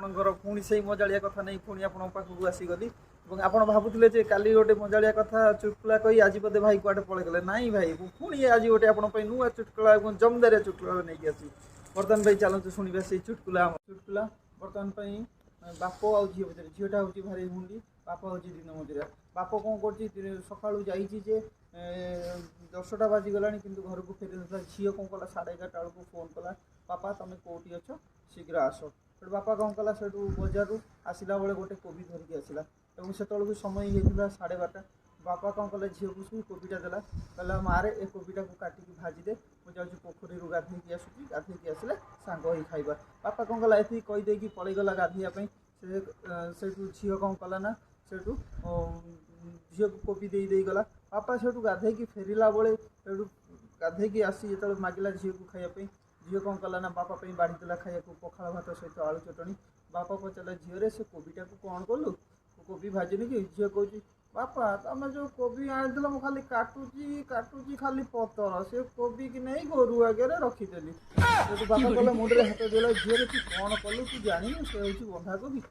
आपणकर पुणी से मजाड़िया कथा नहीं पुणी आप पाखक आसीगली आप भावुले जे काली गोटे मजाड़िया कथा चुटकुला कही आज बोधे भाई कुआडे पलि गले नाई भाई पुणी आज गोटे आप नुआ चुटकुला जमदारिया चुटकुला नहीं आसी बर्तमान भाई चलते शुणा से चुटकुला चुटकुला बर्तमान बाप आ झी भर झीटा हूँ भारी हुंडी बाप हूँ दिन मजुरिया बाप कौन कर सका जे 10टा बाजिगला कि घर को फेरी ना झील कौन कला 11:30 बेलू फोन कला पापा तुम कौटी अच्छ शीघ्र आस बापा कौन कला से बजार आसला बेले गोटे कोबी धरिकी आसला से समय होता 12:30 बापा कौन कले झील को सब कोबीटा देला कहला मारे ए कोबीटा को काटिकी भाजीदे मुझे पोखरी गाधे आसूँ गाधे आसले सांग ही खाइबा बापा कौन कला ये कहीदेकी पलैगला गाधेवाई से झील कौन कला ना से झील को कोबी दे गला बापा से गाधे फेरला बेले गाधे आसी जो मागिला झील को खायापी झील कौन कला ना बापा बाढ़ी देला खाया पखाड़ भात सहित आलू चटणी बापा पचारा झील से कोबीटा को कौन कलु कोबी भाजुनी कि झील कहूँ बापा तुम जो कोबी आनी मु खाली काटुची काटुची खाली पतर से कोबी की नहीं गोरु आगे रखीदेली बापा कहला मुंडे हाथ देला झील तू कौन कलु तू जानी से हूँ बंधा कोबी